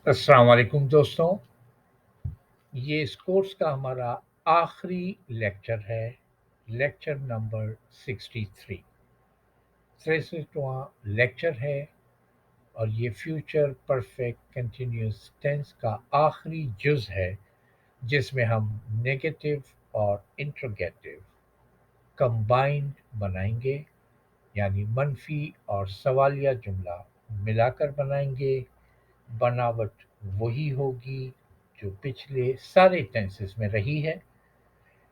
अस्सलाम वालेकुम दोस्तों। ये इस कोर्स का हमारा आखिरी लेक्चर है। लेक्चर नंबर 63 63वां लेक्चर है। और ये फ्यूचर परफेक्ट कंटिन्यूअस टेंस का आखिरी जुज है, जिसमें हम नेगेटिव और इंट्रोगेटिव कंबाइंड बनाएंगे, यानी मनफी और सवालिया जुमला मिलाकर बनाएंगे। बनावट वही होगी जो पिछले सारे टेंसेस में रही है,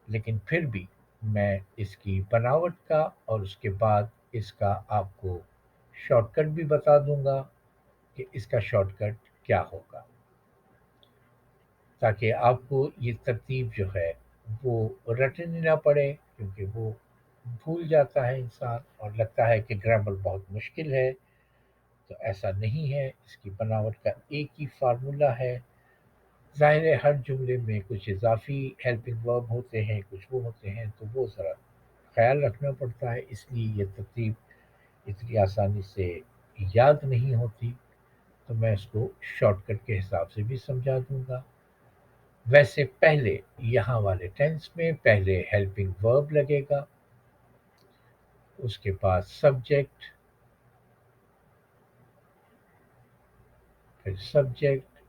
लेकिन फिर भी मैं इसकी बनावट का और उसके बाद इसका आपको शॉर्टकट भी बता दूंगा कि इसका शॉर्टकट क्या होगा, ताकि आपको ये तरतीब जो है वो रटनी ना पड़े, क्योंकि वो भूल जाता है इंसान और लगता है कि ग्रामर बहुत मुश्किल है। तो ऐसा नहीं है, इसकी बनावट का एक ही फार्मूला है। ज़ाहिर है हर जुमले में कुछ इज़ाफ़ी हेल्पिंग वर्ब होते हैं, कुछ वो होते हैं, तो वो ज़रा ख़्याल रखना पड़ता है, इसलिए ये तरतीब इतनी आसानी से याद नहीं होती। तो मैं इसको शॉर्टकट के हिसाब से भी समझा दूँगा। वैसे पहले यहाँ वाले टेंस में पहले हेल्पिंग वर्ब लगेगा, उसके बाद सब्जेक्ट, फिर सब्जेक्ट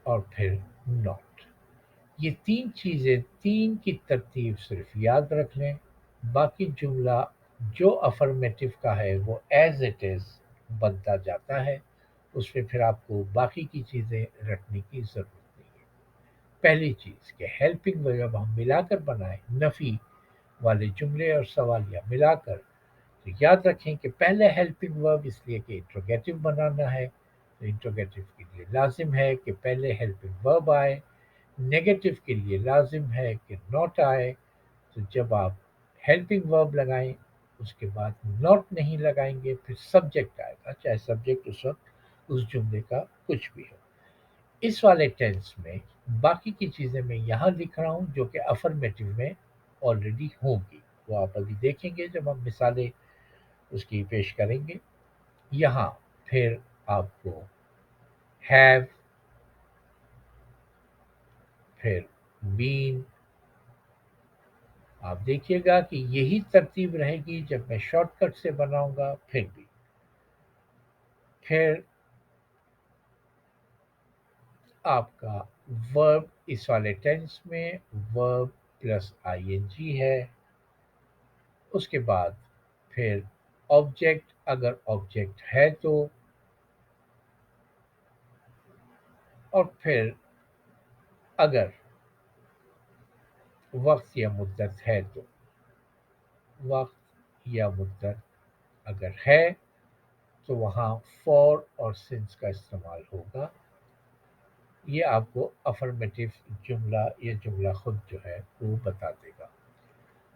और फिर नॉट। ये 3 चीज़ें, 3 की तरतीब सिर्फ याद रख लें। बाकी जुमला जो अफ़र्मेटिव का है वो एज़ इट इज़ बनता जाता है, उसमें फिर आपको बाकी की चीज़ें रटने की ज़रूरत नहीं है। पहली चीज़ कि हेल्पिंग वर्ब जब हम मिलाकर बनाएं, नफ़ी वाले जुमले और सवालिया मिलाकर, तो याद रखें कि पहले हेल्पिंग वर्ब, इसलिए कि इंट्रोगेटिव बनाना है, तो इंट्रोगेटिव के लिए लाजिम है कि पहले हेल्पिंग वर्ब आए। नेगेटिव के लिए लाजिम है कि नॉट आए। तो जब आप हेल्पिंग वर्ब लगाएं, उसके बाद नॉट नहीं लगाएंगे, फिर सब्जेक्ट आएगा, चाहे सब्जेक्ट उस वक्त उस जुमले का कुछ भी हो। इस वाले टेंस में बाकी की चीज़ें मैं यहाँ लिख रहा हूँ जो कि अफर्मेटिव में ऑलरेडी होंगी, वो आप अभी देखेंगे जब हम मिसालें उसकी पेश करेंगे। यहाँ फिर आपको हैव, फिर बीन, आप देखिएगा कि यही तरतीब रहेगी जब मैं शॉर्टकट से बनाऊंगा। फिर आपका वर्ब, इस वाले टेंस में वर्ब प्लस आईएनजी है। उसके बाद फिर ऑब्जेक्ट, अगर ऑब्जेक्ट है तो, और फिर अगर वक्त या मुद्दत है तो। वक्त या मुद्दत अगर है तो वहाँ फॉर और सिंस का इस्तेमाल होगा। ये आपको अफर्मेटिव जुमला, ये जुमला खुद जो है वो बता देगा।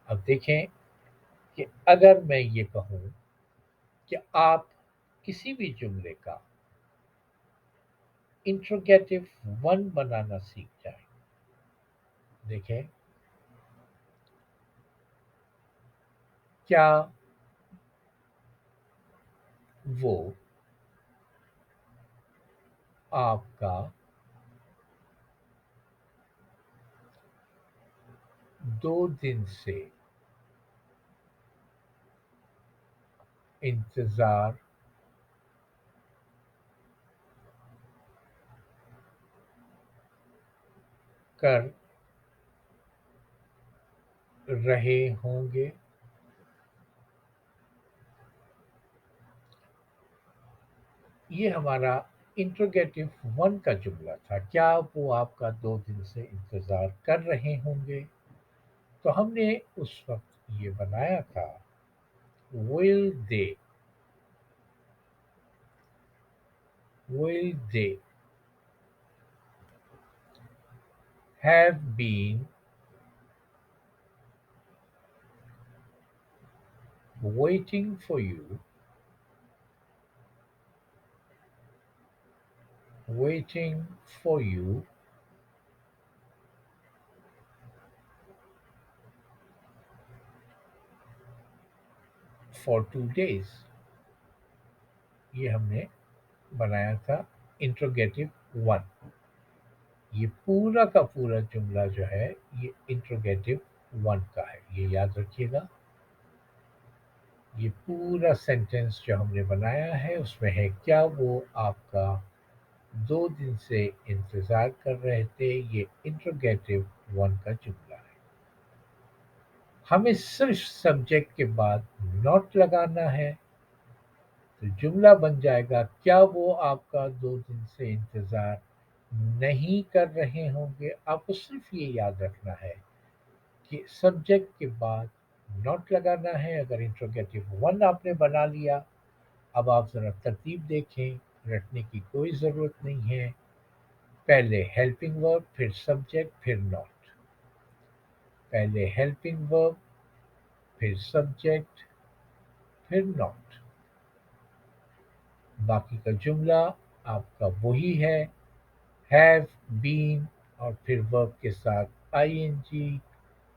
अब देखें कि अगर मैं ये कहूँ कि आप किसी भी जुमले का इंट्रोगेटिव वन बनाना सीख जाएं। देखें, क्या वो आपका 2 दिन से इंतजार कर रहे होंगे? ये हमारा इंट्रोगेटिव वन का जुमला था। क्या वो आपका 2 दिन से इंतजार कर रहे होंगे? तो हमने उस वक्त ये बनाया था, will they have been waiting for you, waiting for you for 2 days? ये हमने बनाया था इंट्रोगेटिव वन। ये पूरा का पूरा जुमला जो है ये इंट्रोगेटिव वन का है, ये याद रखिएगा। ये पूरा सेंटेंस जो हमने बनाया है उसमें है क्या वो आपका 2 दिन से इंतजार कर रहे थे, ये इंट्रोगेटिव वन का जुमला है। हमें सिर्फ सब्जेक्ट के बाद नॉट लगाना है, तो जुमला बन जाएगा क्या वो आपका 2 दिन से इंतजार नहीं कर रहे होंगे। आपको सिर्फ ये याद रखना है कि सब्जेक्ट के बाद नॉट लगाना है। अगर इंट्रोगेटिव वन आपने बना लिया, अब आप जरा तरतीब देखें, रटने की कोई ज़रूरत नहीं है। पहले हेल्पिंग वर्ब, फिर सब्जेक्ट, फिर नॉट। पहले हेल्पिंग वर्ब, फिर सब्जेक्ट, फिर नॉट। बाकी का जुमला आपका वही है, हैव बीन और फिर वर्ब के साथ आईएनजी,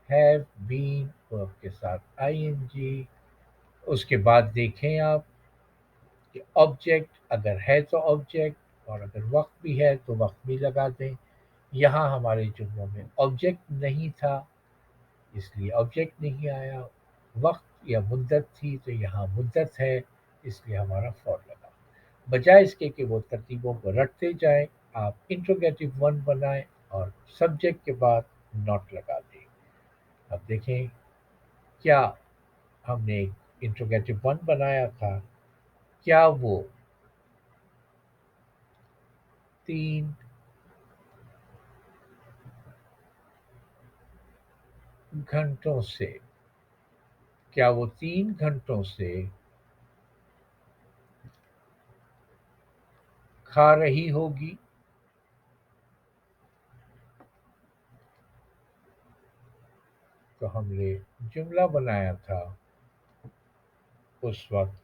हैव बीन वर्ब के साथ आईएनजी। उसके बाद देखें आप कि ऑब्जेक्ट अगर है तो ऑब्जेक्ट, और अगर वक्त भी है तो वक्त भी लगा दें। यहाँ हमारे जुमलों में ऑब्जेक्ट नहीं था इसलिए ऑब्जेक्ट नहीं आया, वक्त या मुद्दत थी तो यहाँ मुद्दत है इसलिए हमारा फॉर लगा। बजाय इसके कि वो तरतीबों को रटते जाएं, आप इंट्रोगेटिव वन बनाएं और सब्जेक्ट के बाद नॉट लगा दें। अब देखें, क्या हमने इंट्रोगेटिव वन बनाया था, क्या वो 3 घंटों से, क्या वो 3 घंटों से खा रही होगी। तो हमने जुमला बनाया था उस वक्त,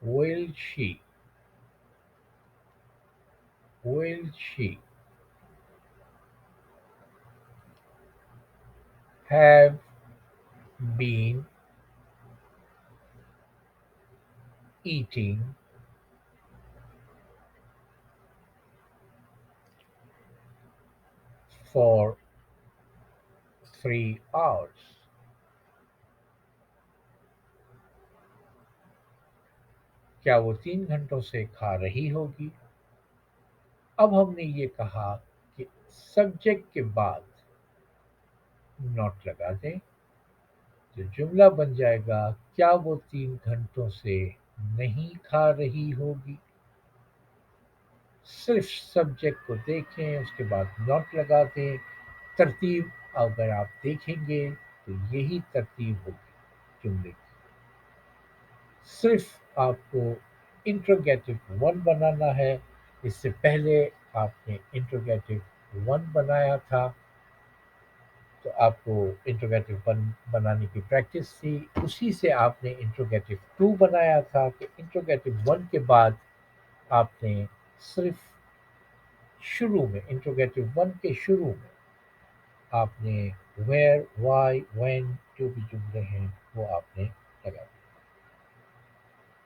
will she have been eating for 3 hours। क्या वो 3 घंटों से खा रही होगी। अब हमने ये कहा कि सब्जेक्ट के बाद नॉट लगा दें, तो जुमला बन जाएगा क्या वो 3 घंटों से नहीं खा रही होगी। सिर्फ सब्जेक्ट को देखें, उसके बाद नॉट लगा दें। तरतीब अगर आप देखेंगे तो यही तरतीब होगी जुमले की। सिर्फ आपको इंट्रोगेटिव वन बनाना है। इससे पहले आपने इंट्रोगेटिव वन बनाया था, तो आपको इंट्रोगेटिव वन बनाने की प्रैक्टिस थी। उसी से आपने इंट्रोगेटिव टू बनाया था कि इंट्रोगेटिव वन के बाद आपने सिर्फ शुरू में, इंट्रोगेटिव वन के शुरू में आपने वेयर, वाई, व्हेन जो भी जुमले हैं वो आपने लगा दिए।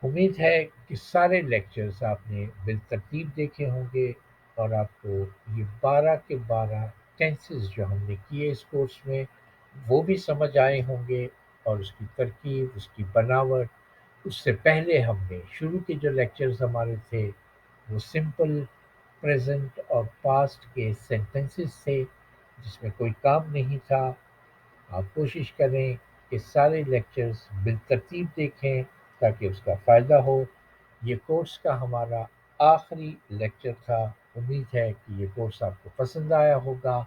उम्मीद है कि सारे लेक्चर्स आपने बिलतरतीब देखे होंगे और आपको ये 12 के 12 टेंसेस जो हमने किए इस कोर्स में वो भी समझ आए होंगे, और उसकी तरकीब, उसकी बनावट। उससे पहले हमने शुरू के जो लेक्चर्स हमारे थे वो सिंपल प्रेजेंट और पास्ट के सेंटेंसेस थे जिसमें कोई काम नहीं था। आप कोशिश करें कि सारे लेक्चर्स बिलतरतीब देखें ताकि उसका फ़ायदा हो। ये कोर्स का हमारा आखिरी लेक्चर था। उम्मीद है कि ये कोर्स आपको पसंद आया होगा।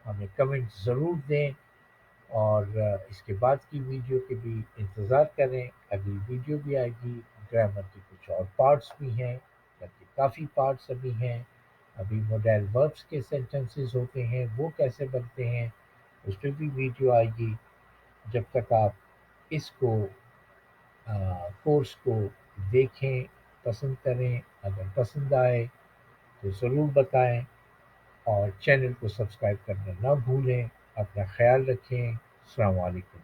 हमें कमेंट ज़रूर दें, और इसके बाद की वीडियो के भी इंतज़ार करें। अगली वीडियो भी आएगी। ग्रामर के कुछ और पार्ट्स भी हैं, बल्कि काफ़ी पार्ट्स अभी हैं। अभी मॉडेल वर्ब्स के सेंटेंसेस होते हैं वो कैसे बनते हैं उस पर भी वीडियो आएगी। जब तक आप इसको कोर्स को देखें, पसंद करें, अगर पसंद आए तो ज़रूर बताएं, और चैनल को सब्सक्राइब करना ना भूलें। अपना ख्याल रखें। अस्सलाम वालेकुम।